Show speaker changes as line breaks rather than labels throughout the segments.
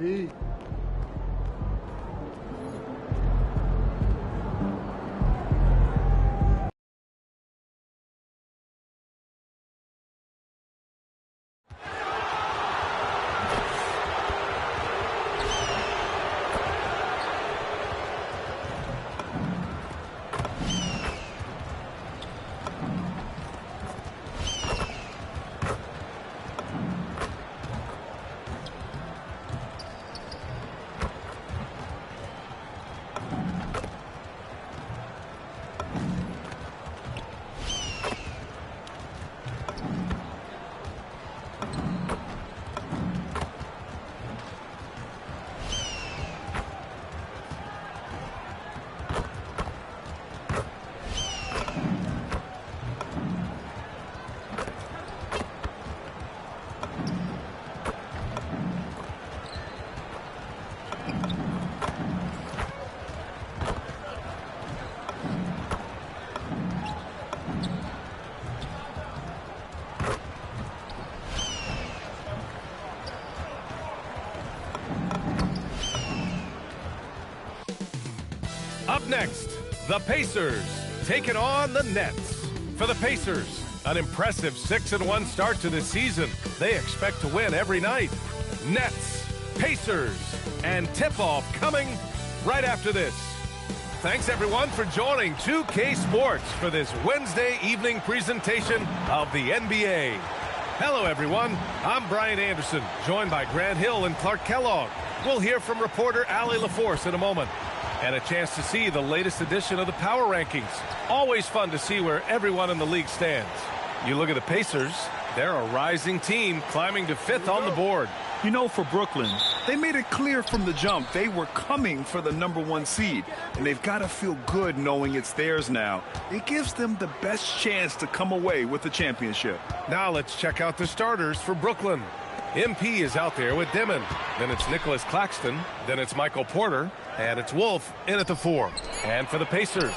MP.
Up next, the Pacers taking on the Nets. For the Pacers, an impressive 6-1 start to the season. They expect to win every night. Nets, Pacers, and tip-off coming right after this. Thanks, everyone, for joining 2K Sports for this Wednesday evening presentation of the NBA. Hello, everyone. I'm Brian Anderson, joined by Grant Hill and Clark Kellogg. We'll hear from reporter Allie LaForce in a moment. And a chance to see the latest edition of the Power Rankings. Always fun to see where everyone in the league stands. You look at the Pacers, they're a rising team climbing to 5th on the board.
You know, for Brooklyn, they made it clear from the jump they were coming for the #1 seed. And they've got to feel good knowing it's theirs now. It gives them the best chance to come away with the championship.
Now let's check out the starters for Brooklyn. MP is out there with Dimon. Then it's Nicholas Claxton. Then it's Michael Porter. And it's Wolf in at the 4. And for the Pacers,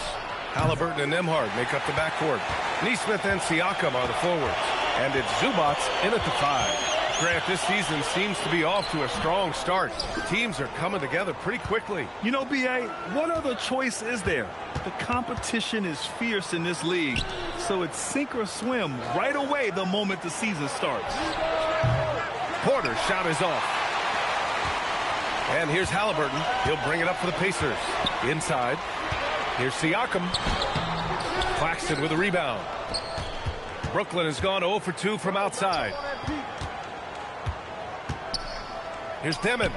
Haliburton and Nembhard make up the backcourt. Nesmith and Siakam are the forwards. And it's Zubac in at the 5. Grant, this season seems to be off to a strong start. Teams are coming together pretty quickly.
You know, B.A., what other choice is there? The competition is fierce in this league, so it's sink or swim right away the moment the season starts.
Porter's shot is off. And here's Haliburton. He'll bring it up for the Pacers. Inside. Here's Siakam. Claxton with a rebound. Brooklyn has gone 0 for 2 from outside. Here's Dimon.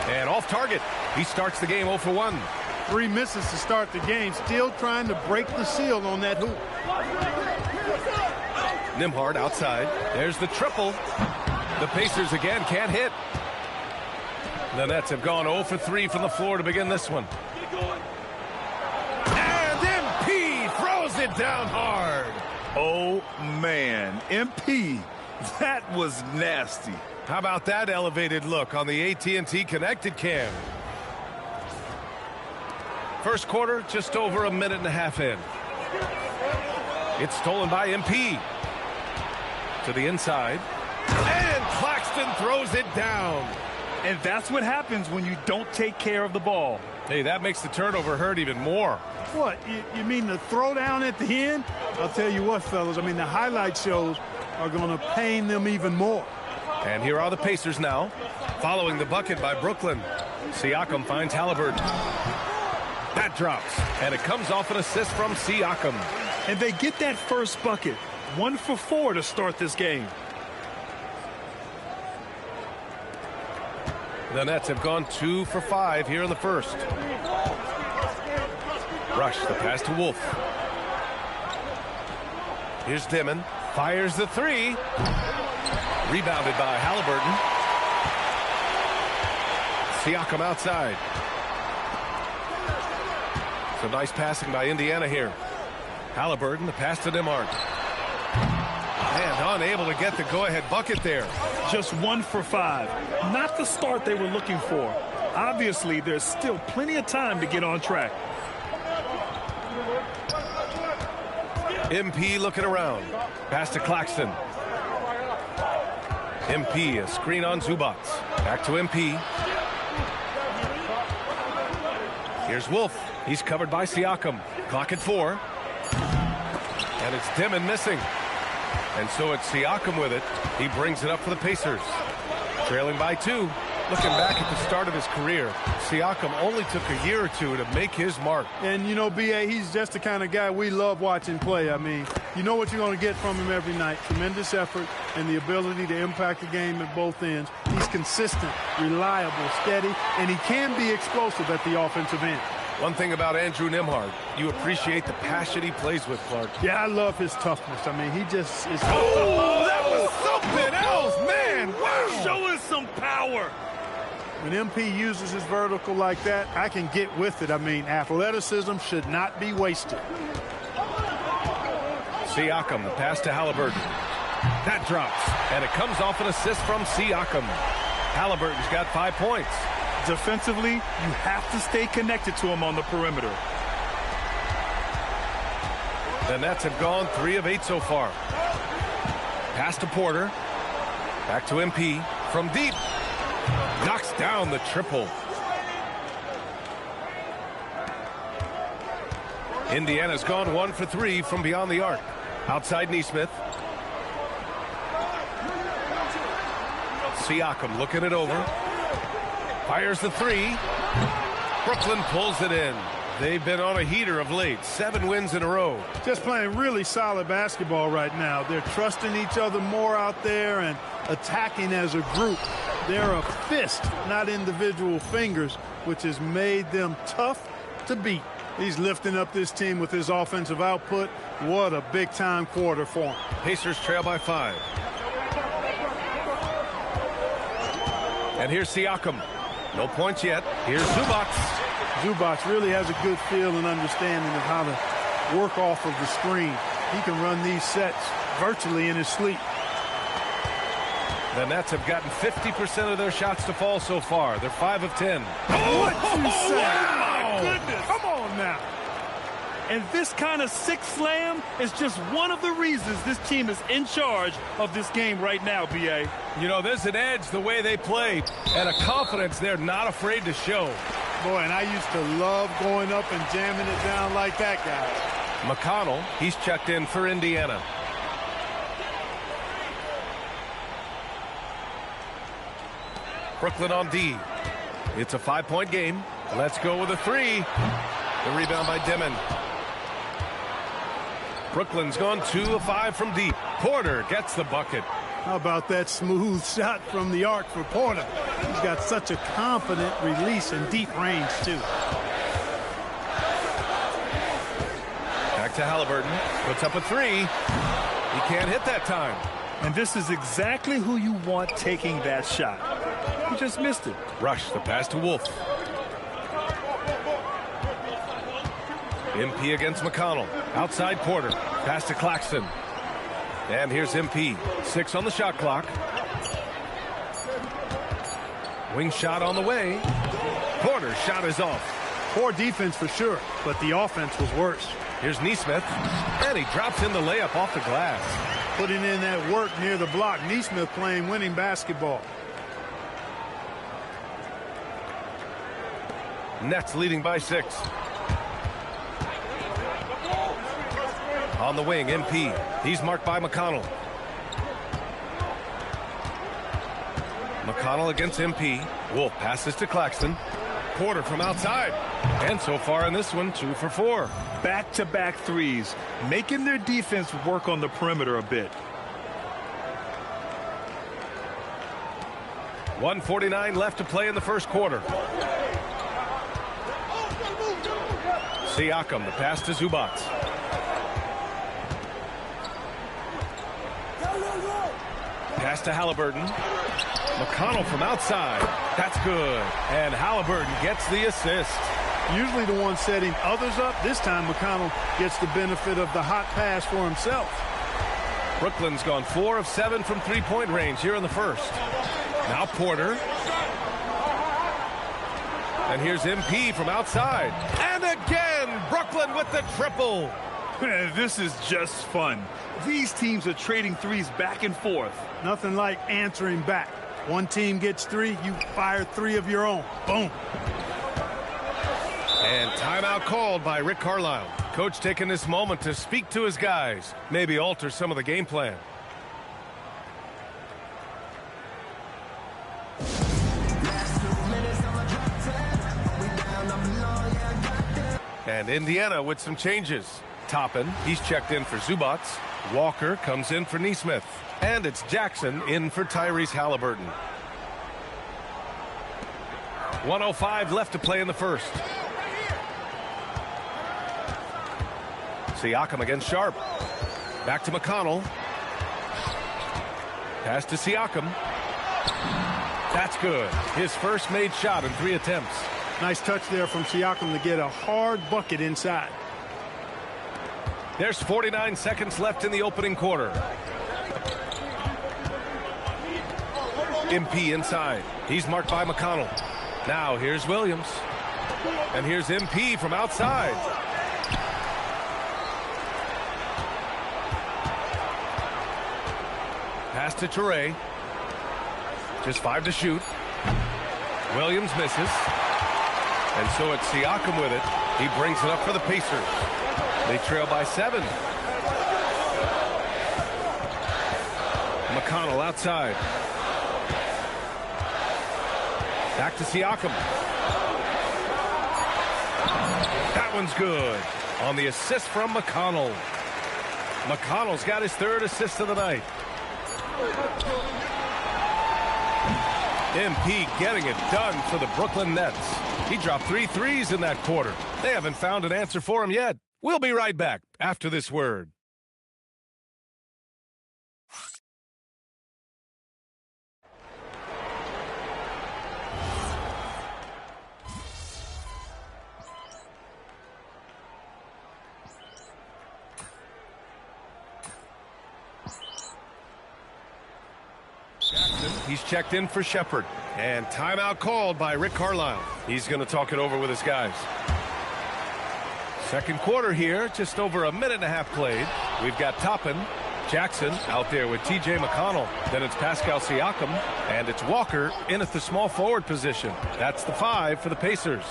And off target. He starts the game 0 for 1.
3 misses to start the game. Still trying to break the seal on that hoop.
Nembhard outside. There's the triple. The Pacers again can't hit. The Nets have gone 0 for 3 from the floor to begin this one. And MP throws it down hard.
Oh, man. MP, that was nasty.
How about that elevated look on the AT&T Connected Cam? First quarter, just over a minute and a half in. It's stolen by MP. To the inside. And Claxton throws it down.
And that's what happens when you don't take care of the ball.
Hey, that makes the turnover hurt even more.
What, you mean the throwdown at the end? I'll tell you what, fellas, I mean, the highlight shows are going to pain them even more.
And here are the Pacers now, following the bucket by Brooklyn. Siakam finds Haliburton. That drops, and it comes off an assist from Siakam.
And they get that first bucket. 1 for 4 to start this game.
The Nets have gone 2 for 5 here in the first. Rush the pass to Wolf. Here's Dimon. Fires the 3. Rebounded by Haliburton. Siakam outside. Some nice passing by Indiana here. Haliburton, the pass to Nembhard. And unable to get the go-ahead bucket there.
Just 1 for 5. Not the start they were looking for. Obviously, there's still plenty of time to get on track.
MP looking around. Pass to Claxton. MP, a screen on Zubats. Back to MP. Here's Wolf. He's covered by Siakam. Clock at 4. And it's Dimon missing. And so it's Siakam with it. He brings it up for the Pacers. Trailing by 2. Looking back at the start of his career, Siakam only took a year or two to make his mark.
And, you know, B.A., he's just the kind of guy we love watching play. I mean, you know what you're going to get from him every night. Tremendous effort and the ability to impact the game at both ends. He's consistent, reliable, steady, and he can be explosive at the offensive end.
One thing about Andrew Nembhard, you appreciate the passion he plays with, Clark.
Yeah, I love his toughness. I mean, he just is...
Oh, that was something else, man. Wow. Showing some power.
When MP uses his vertical like that, I can get with it. I mean, athleticism should not be wasted.
Siakam, the pass to Haliburton. That drops, and it comes off an assist from Siakam. Haliburton's got 5 points.
Defensively, you have to stay connected to him on the perimeter.
The Nets have gone 3 of 8 so far. Pass to Porter. Back to MP. From deep. Knocks down the triple. Indiana's gone 1 for 3 from beyond the arc. Outside Nesmith. Siakam looking it over. Fires the 3. Brooklyn pulls it in. They've been on a heater of late. 7 wins in a row.
Just playing really solid basketball right now. They're trusting each other more out there and attacking as a group. They're a fist, not individual fingers, which has made them tough to beat. He's lifting up this team with his offensive output. What a big-time quarter for him.
Pacers trail by 5. And here's Siakam. No points yet. Here's Zubats.
Zubats really has a good feel and understanding of how to work off of the screen. He can run these sets virtually in his sleep.
The Nets have gotten 50% of their shots to fall so far. They're 5 of 10.
What you say?
Wow. My goodness.
Come on now.
And this kind of sick slam is just one of the reasons this team is in charge of this game right now, B.A.
You know, there's an edge the way they play and a confidence they're not afraid to show.
Boy, and I used to love going up and jamming it down like that guy.
McConnell, he's checked in for Indiana. Brooklyn on D. It's a 5-point game. Let's go with a 3. The rebound by Dimon. Brooklyn's gone 2 of 5 from deep. Porter gets the bucket.
How about that smooth shot from the arc for Porter? He's got such a confident release in deep range, too.
Back to Haliburton. Puts up a 3. He can't hit that time.
And this is exactly who you want taking that shot. He just missed it.
Rush, the pass to Wolf. MP against McConnell. Outside Porter. Pass to Claxton. And here's MP. 6 on the shot clock. Wing shot on the way. Porter's shot is off.
Poor defense for sure, but the offense was worse.
Here's Nesmith. And he drops in the layup off the glass.
Putting in that work near the block. Nesmith playing winning basketball.
Nets leading by 6. On the wing, MP. He's marked by McConnell. McConnell against MP. Wolf passes to Claxton. Porter from outside. And so far in this one, 2 for 4.
Back-to-back threes, making their defense work on the perimeter a bit.
1:49 left to play in the first quarter. Siakam, the pass to Zubats. Pass to Haliburton. McConnell from outside. That's good. And Haliburton gets the assist.
Usually the one setting others up. This time McConnell gets the benefit of the hot pass for himself.
Brooklyn's gone 4 of 7 from three-point range here in the first. Now Porter. And here's MP from outside. And again, Brooklyn with the triple.
This is just fun. These teams are trading threes back and forth.
Nothing like answering back. One team gets 3, you fire 3 of your own. Boom.
And timeout called by Rick Carlisle. Coach taking this moment to speak to his guys, maybe alter some of the game plan. And Indiana with some changes. Toppin, he's checked in for Zubats. Walker comes in for Neesmith. And it's Jackson in for Tyrese Halliburton. 1:05 left to play in the first. Siakam against Sharp. Back to McConnell. Pass to Siakam. That's good. His first made shot in 3 attempts.
Nice touch there from Siakam to get a hard bucket inside.
There's 49 seconds left in the opening quarter. MP inside. He's marked by McConnell. Now here's Williams. And here's MP from outside. Pass to Toure. Just 5 to shoot. Williams misses. And so it's Siakam with it. He brings it up for the Pacers. They trail by 7. McConnell outside. Back to Siakam. That one's good. On the assist from McConnell. McConnell's got his 3rd assist of the night. MP getting it done for the Brooklyn Nets. He dropped 3 threes in that quarter. They haven't found an answer for him yet. We'll be right back after this word. He's checked in for Shepard. And timeout called by Rick Carlisle. He's going to talk it over with his guys. Second quarter here, just over a minute and a half played. We've got Toppin, Jackson out there with T.J. McConnell. Then it's Pascal Siakam, and it's Walker in at the small forward position. That's the 5 for the Pacers.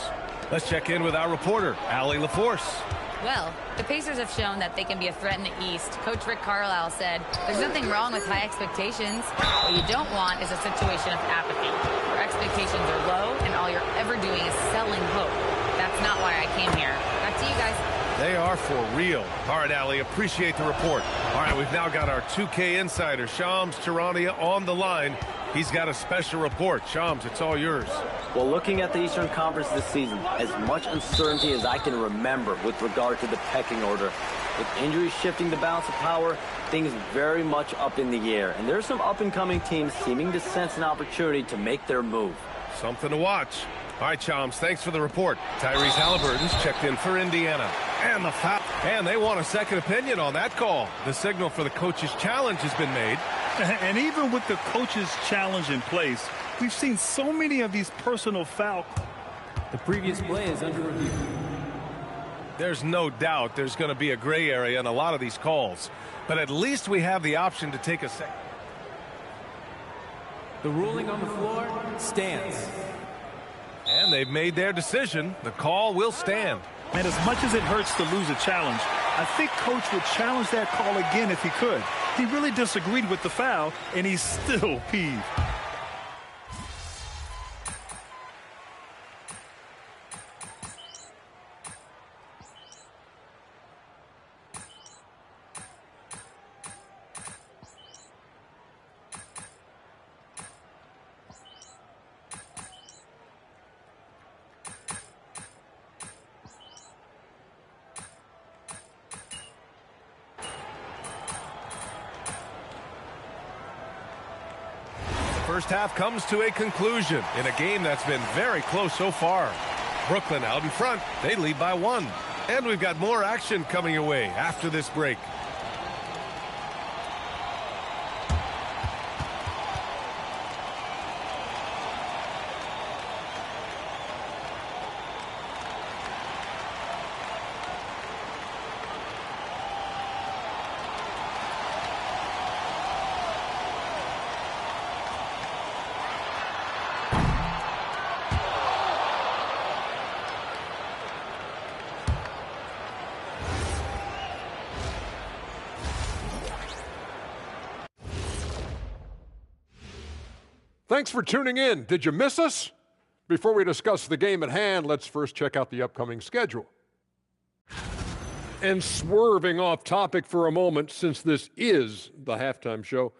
Let's check in with our reporter, Allie LaForce.
Well, the Pacers have shown that they can be a threat in the East. Coach Rick Carlisle said, there's nothing wrong with high expectations. What you don't want is a situation of apathy, where expectations are low and all you're ever doing is selling hope. That's not why I came here. Back to you guys.
They are for real. All right, Allie, appreciate the report. All right, we've now got our 2K insider, Shams Charania, on the line. He's got a special report. Shams, it's all yours.
Well, looking at the Eastern Conference this season, as much uncertainty as I can remember with regard to the pecking order. With injuries shifting the balance of power, things very much up in the air. And there's some up-and-coming teams seeming to sense an opportunity to make their move.
Something to watch. All right, Shams, thanks for the report. Tyrese Halliburton's checked in for Indiana. And the foul. And they want a second opinion on that call. The signal for the coach's challenge has been made.
And even with the coach's challenge in place, we've seen so many of these personal fouls.
The previous play is under review.
There's no doubt there's going to be a gray area in a lot of these calls. But at least we have the option to take a second.
The ruling on the floor stands.
And they've made their decision. The call will stand.
And as much as it hurts to lose a challenge, I think Coach would challenge that call again if he could. He really disagreed with the foul, and he's still peeved.
First half comes to a conclusion in a game that's been very close so far. Brooklyn out in front. They lead by 1. And we've got more action coming your way after this break.
Thanks for tuning in. Did you miss us? Before we discuss the game at hand, let's first check out the upcoming schedule. And swerving off topic for a moment, since this is the halftime show,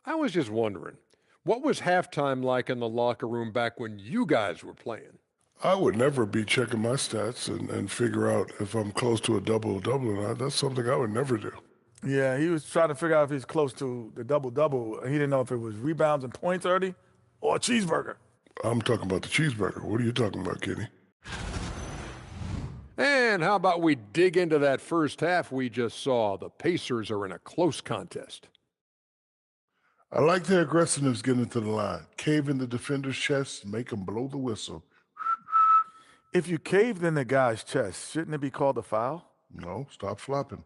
I was just wondering, what was halftime like in the locker room back when you guys were playing?
I would never be checking my stats and figure out if I'm close to a double-double or not. That's something I would never do.
Yeah, he was trying to figure out if he's close to the double-double. He didn't know if it was rebounds and points early or a cheeseburger.
I'm talking about the cheeseburger. What are you talking about, Kenny?
And how about we dig into that first half we just saw? The Pacers are in a close contest.
I like their aggressiveness getting into the line. Cave in the defender's chest, make them blow the whistle.
If you caved in the guy's chest, shouldn't it be called a foul?
No, stop flopping.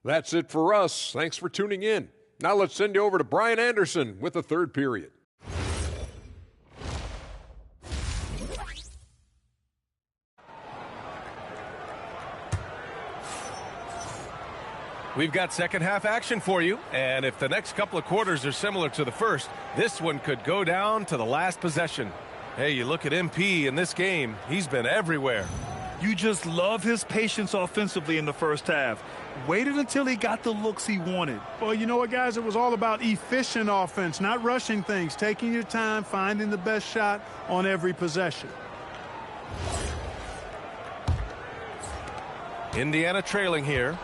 That's it for us. Thanks for tuning in. Now let's send you over to Brian Anderson with the third period.
We've got second half action for you, and if the next couple of quarters are similar to the first, this one could go down to the last possession. Hey, you look at MP in this game, he's been everywhere.
You just love his patience offensively in the first half. Waited until he got the looks he wanted.
Well, you know what, guys? It was all about efficient offense, not rushing things, taking your time, finding the best shot on every possession.
Indiana trailing here.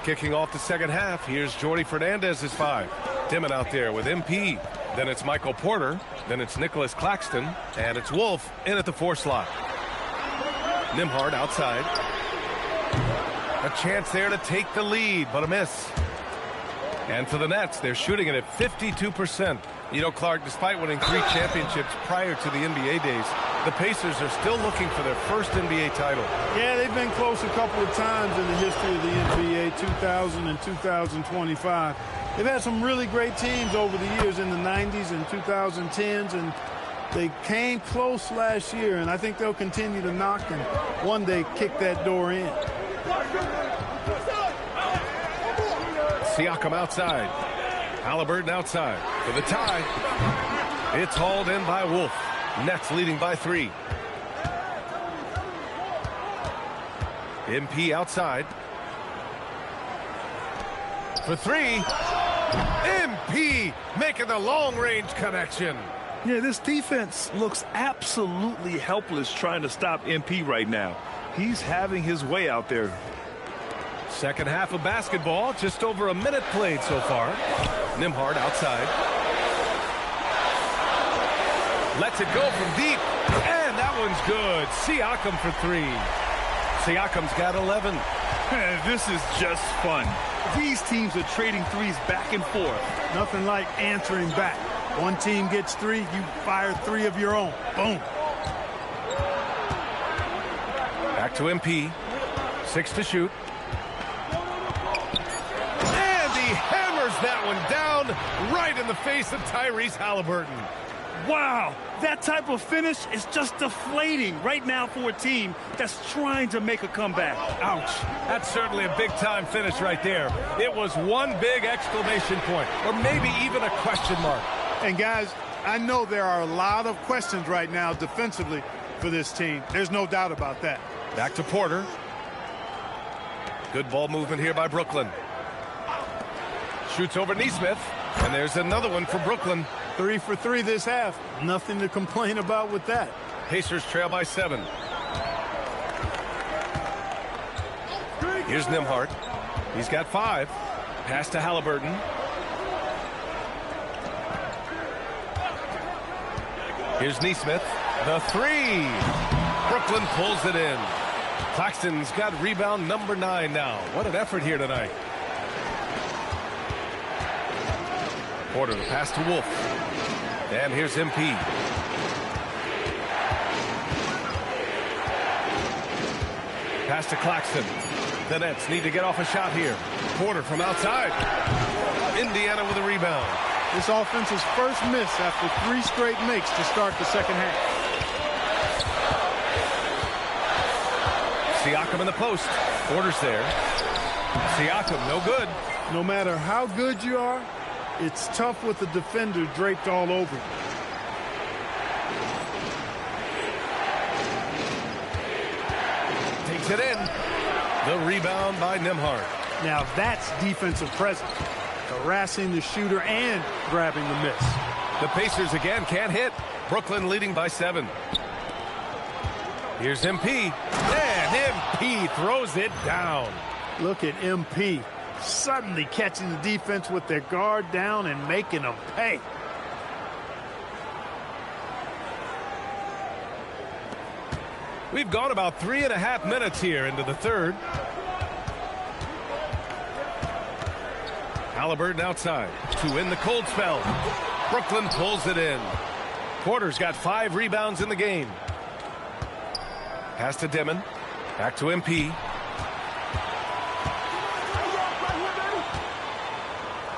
Kicking off the second half, here's Jordi Fernandez's five. Dimon out there with MP. Then it's Michael Porter. Then it's Nicholas Claxton. And it's Wolf in at the 4 slot. Nembhard outside. A chance there to take the lead, but a miss. And for the Nets, they're shooting it at 52%. You know, Clark, despite winning 3 championships prior to the NBA days, the Pacers are still looking for their first NBA title.
Yeah, they've been close a couple of times in the history of the NBA, 2000 and 2025. They've had some really great teams over the years in the 90s and 2010s, and they came close last year, and I think they'll continue to knock and one day kick that door in.
Siakam outside. HALIBURTON outside for the tie. It's hauled in by Wolf. Nets leading by 3. MP outside. For 3. MP making the long-range connection.
Yeah, this defense looks absolutely helpless trying to stop MP right now. He's having his way out there.
Second half of basketball, just over a minute played so far. Nembhard outside. Lets it go from deep, and that one's good. Siakam for 3. Siakam's got 11.
This is just fun. These teams are trading threes back and forth.
Nothing like answering back. One team gets 3, you fire 3 of your own. Boom.
Back to MP. 6 to shoot. Hammers that one down right in the face of Tyrese HALIBURTON.
Wow, that type of finish is just deflating right now for a team that's trying to make a comeback.
Ouch. That's certainly a big-time finish right there. It was one big exclamation point, or maybe even a question mark.
And, guys, I know there are a lot of questions right now defensively for this team. There's no doubt about that.
Back to Porter. Good ball movement here by Brooklyn. Shoots over Nesmith, and there's another one for Brooklyn.
3 for 3 this half. Nothing to complain about with that.
Pacers trail by 7. Here's Nembhard. He's got 5. Pass to HALIBURTON. Here's Nesmith. The 3. Brooklyn pulls it in. Claxton's got rebound number 9 now. What an effort here tonight. Porter, the pass to Wolf. And here's MP. Pass to Claxton. The Nets need to get off a shot here. Porter from outside. Indiana with a rebound.
This offense's first miss after 3 straight makes to start the second half.
Siakam in the post. Porter's there. Siakam, no good.
No matter how good you are, it's tough with the defender draped all over you.
Takes it in. The rebound by Nembhard.
Now that's defensive presence. Harassing the shooter and grabbing the miss.
The Pacers again can't hit. Brooklyn leading by 7. Here's MP. And MP throws it down.
Look at MP. Suddenly catching the defense with their guard down and making them pay.
We've gone about 3.5 minutes here into the third. Haliburton outside to win the cold spell. Brooklyn pulls it in. Porter's got 5 rebounds in the game. Pass to Dimon. Back to MP.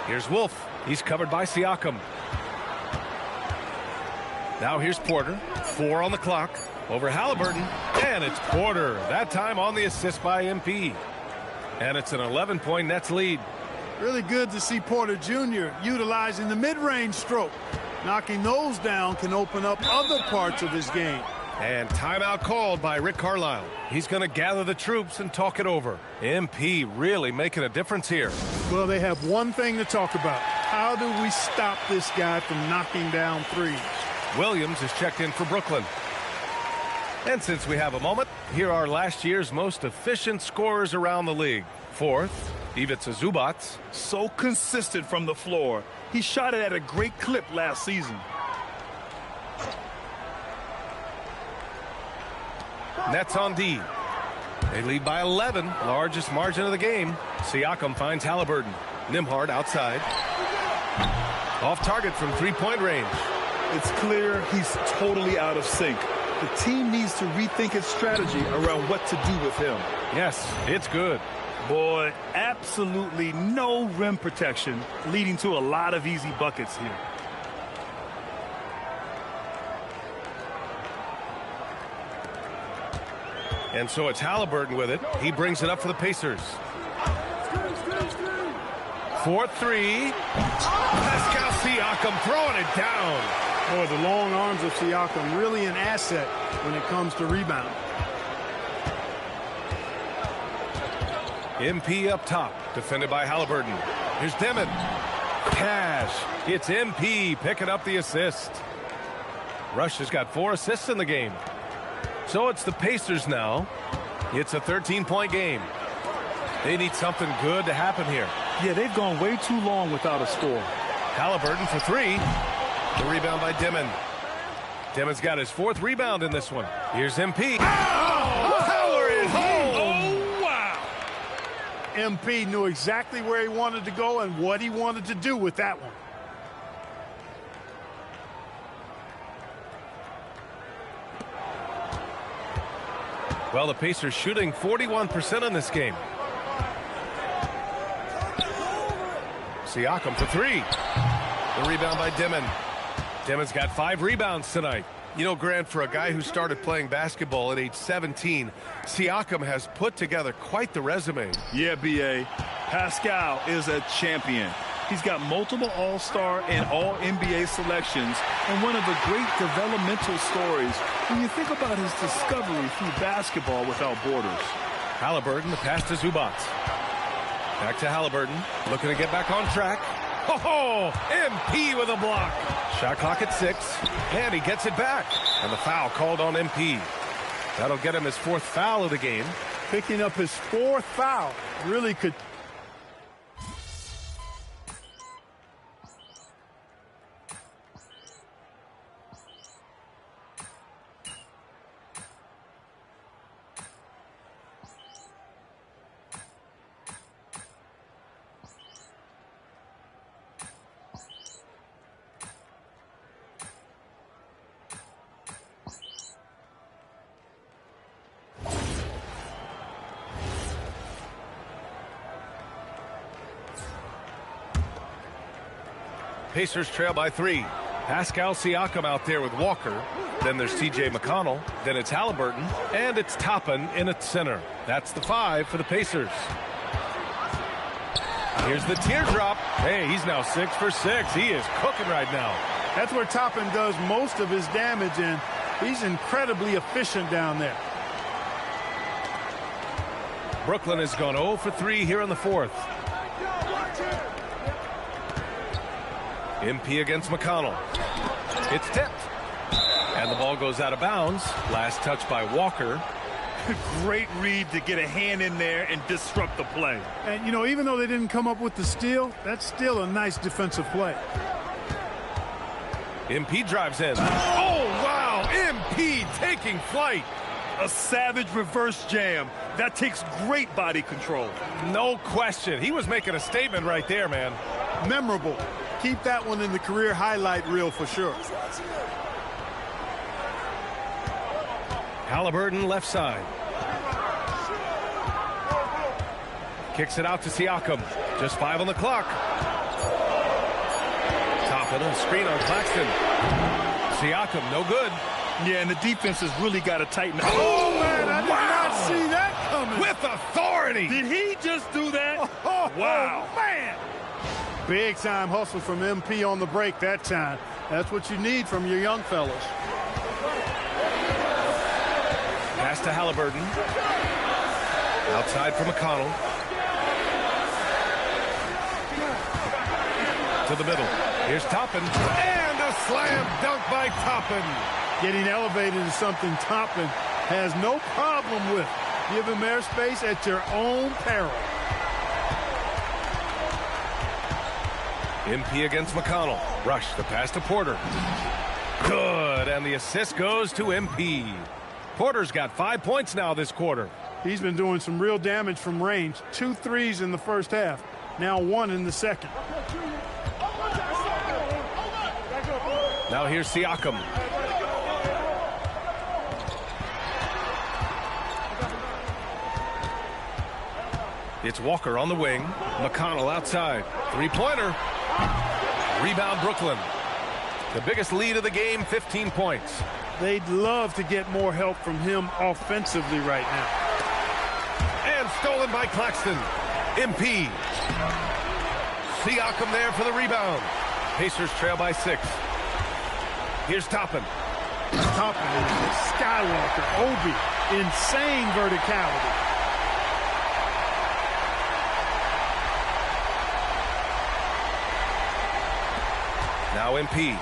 Here's Wolf. He's covered by Siakam. Now here's Porter. 4 on the clock. Over Haliburton. And it's Porter. That time on the assist by MP. And it's an 11-point Nets lead.
Really good to see Porter Jr. utilizing the mid-range stroke. Knocking those down can open up other parts of his game.
And timeout called by Rick Carlisle. He's going to gather the troops and talk it over. MP really making a difference here.
Well, they have one thing to talk about. How do we stop this guy from knocking down threes?
Williams is checked in for Brooklyn. And since we have a moment, here are last year's most efficient scorers around the league. 4th, Ivica Zubac.
So consistent from the floor. He shot it at a great clip last season.
Nets on D. They lead by 11, largest margin of the game. Siakam finds Haliburton. Nembhard outside. Off target from three-point range.
It's clear he's totally out of sync. The team needs to rethink its strategy around what to do with him.
Yes, it's good.
Boy, absolutely no rim protection, leading to a lot of easy buckets here.
And so it's Haliburton with it. He brings it up for the Pacers. 4-3. Pascal Siakam throwing it down.
Boy, the long arms of Siakam really an asset when it comes to rebound.
MP up top, defended by Haliburton. Here's Dimon. Cash. It's MP picking up the assist. Rush has got 4 assists in the game. So it's the Pacers now. It's a 13-point game. They need something good to happen here.
Yeah, they've gone way too long without a score.
Haliburton for 3. The rebound by Dimon. Dimon's got his 4th rebound in this one. Here's MP. Oh! Power is home!
Oh, wow! MP knew exactly where he wanted to go and what he wanted to do with that one.
Well, the Pacers shooting 41% in this game. Siakam for 3. The rebound by Dimon. Dimon's got 5 rebounds tonight. You know, Grant, for a guy who started playing basketball at age 17, Siakam has put together quite the resume.
Yeah, B.A. Pascal is a champion. He's got multiple All-Star and All-NBA selections, and one of the great developmental stories when you think about his discovery through basketball without borders.
Haliburton, the pass to Zubac. Back to Haliburton, looking to get back on track. Oh, MP with a block. Shot clock at 6, and he gets it back. And the foul called on MP. That'll get him his 4th foul of the game.
Picking up his 4th foul really could.
Pacers trail by 3. Pascal Siakam out there with Walker. Then there's T.J. McConnell. Then it's Haliburton. And it's Toppin in its center. That's the 5 for the Pacers. Here's the teardrop. Hey, he's now 6 for 6. He is cooking right now.
That's where Toppin does most of his damage, and he's incredibly efficient down there.
Brooklyn has gone 0 for 3 here in the fourth. MP against McConnell. It's tipped. And the ball goes out of bounds. Last touch by Walker.
Great read to get a hand in there and disrupt the play.
And, you know, even though they didn't come up with the steal, that's still a nice defensive play.
MP drives in. Oh, wow. MP taking flight.
A savage reverse jam. That takes great body control.
No question. He was making a statement right there, man.
Memorable. Keep that one in the career highlight reel for sure.
Haliburton left side. Kicks it out to Siakam. Just 5 on the clock. Toppin, a screen on Claxton. Siakam, no good.
Yeah, and the defense has really got to tighten up.
Oh, man, I did not see that coming.
With authority.
Did he just do that?
Wow. Man. Big time hustle from MP on the break that time. That's what you need from your young fellas.
Pass to Haliburton. Outside for McConnell. To the middle. Here's Toppin. And a slam dunk by Toppin.
Getting elevated is something Toppin has no problem with. Give him airspace at your own peril.
MP against McConnell. Rush the pass to Porter. Good. And the assist goes to MP. Porter's got 5 points now this quarter.
He's been doing some real damage from range. 2 threes in the first half. Now 1 in the second.
Now here's Siakam. It's Walker on the wing. McConnell outside. Three-pointer. Rebound Brooklyn. The biggest lead of the game, 15 points.
They'd love to get more help from him offensively right now.
And stolen by Claxton. MP. Siakam there for the rebound. Pacers trail by 6. Here's Toppin.
Toppin is Skywalker. Obi. Insane verticality.
Now MP.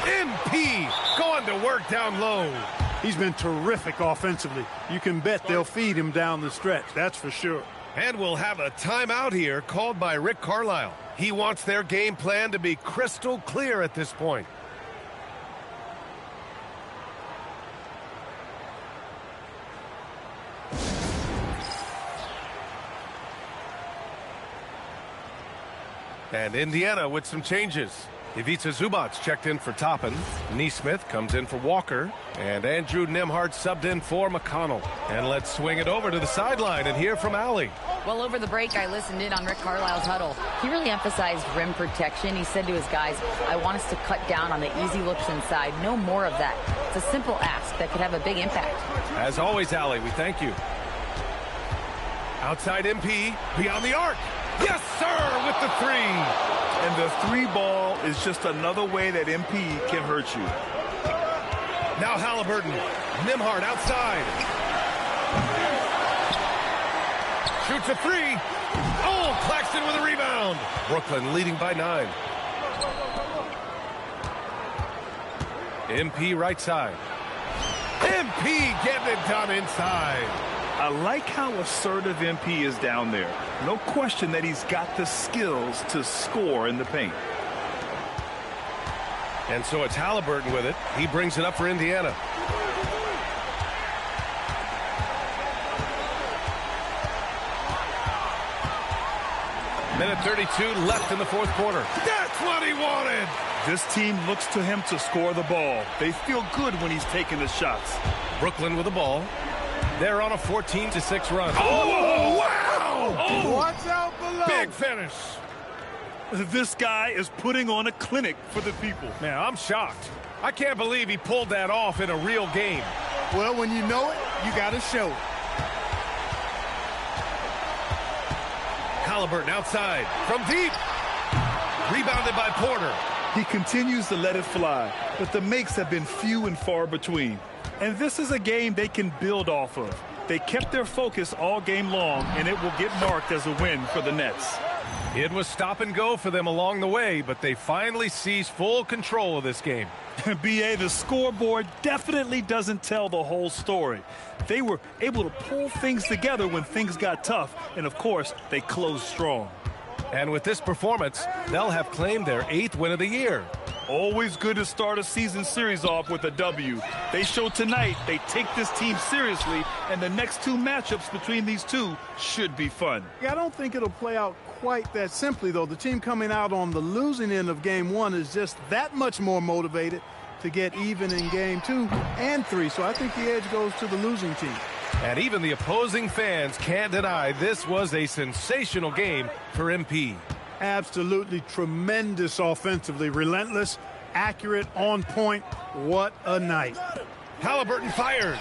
MP going to work down low.
He's been terrific offensively. You can bet they'll feed him down the stretch. That's for sure.
And we'll have a timeout here called by Rick Carlisle. He wants their game plan to be crystal clear at this point. And Indiana with some changes. Ivica Zubac's checked in for Toppin. Neesmith comes in for Walker. And Andrew Nembhard subbed in for McConnell. And let's swing it over to the sideline and hear from Allie.
Well, over the break, I listened in on Rick Carlisle's huddle. He really emphasized rim protection. He said to his guys, I want us to cut down on the easy looks inside. No more of that. It's a simple ask that could have a big impact.
As always, Allie, we thank you. Outside MP, beyond the arc. Yes, sir, with the 3.
And the 3 ball is just another way that MP can hurt you.
Now Haliburton. Nembhard outside. Shoots a 3. Oh, Claxton with a rebound. Brooklyn leading by 9. MP right side. MP getting it done inside.
I like how assertive MP is down there. No question that he's got the skills to score in the paint.
And so it's Haliburton with it. He brings it up for Indiana. Minute 32 left in the fourth quarter. That's what he wanted.
This team looks to him to score the ball. They feel good when he's taking the shots.
Brooklyn with the ball. They're on a 14-6 run.
Oh, wow!
Oh,
watch out below.
Big finish.
This guy is putting on a clinic for the people.
Man, I'm shocked. I can't believe he pulled that off in a real game.
Well, when you know it, you got to show it.
Halliburton outside from deep. Rebounded by Porter.
He continues to let it fly, but the makes have been few and far between. And this is a game they can build off of. They kept their focus all game long, and it will get marked as a win for the Nets.
It was stop and go for them along the way, but they finally seized full control of this game.
B.A., the scoreboard definitely doesn't tell the whole story. They were able to pull things together when things got tough, and of course, they closed strong.
And with this performance, they'll have claimed their 8th win of the year.
Always good to start a season series off with a W. They showed tonight they take this team seriously, and the next 2 matchups between these two should be fun.
I don't think it'll play out quite that simply, though. The team coming out on the losing end of game 1 is just that much more motivated to get even in game 2 and 3. So I think the edge goes to the losing team.
And even the opposing fans can't deny this was a sensational game for MP.
Absolutely tremendous offensively. Relentless, accurate, on point. What a night.
Halliburton fires.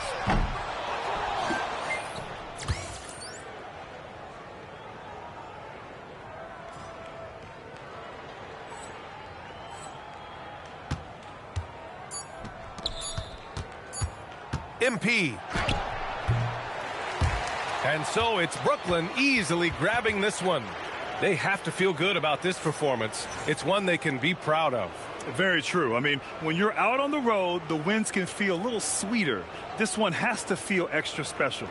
MP. And so it's Brooklyn easily grabbing this one. They have to feel good about this performance. It's one they can be proud of.
Very true. I mean, when you're out on the road, the wins can feel a little sweeter. This one has to feel extra special.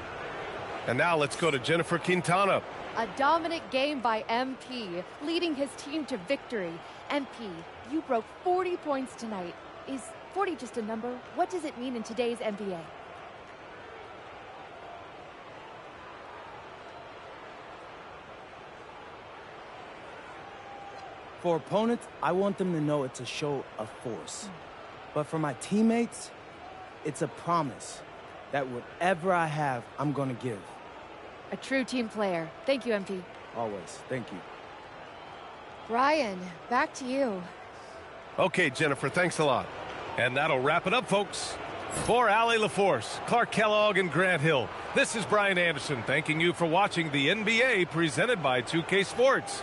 And now let's go to Jennifer Quintana.
A dominant game by MP, leading his team to victory. MP, you broke 40 points tonight. Is 40 just a number? What does it mean in today's NBA?
For opponents, I want them to know it's a show of force. But for my teammates, it's a promise that whatever I have, I'm going to give.
A true team player. Thank you, MP.
Always. Thank you.
Brian, back to you.
Okay, Jennifer, thanks a lot. And that'll wrap it up, folks. For Allie LaForce, Clark Kellogg, and Grant Hill, this is Brian Anderson thanking you for watching the NBA presented by 2K Sports.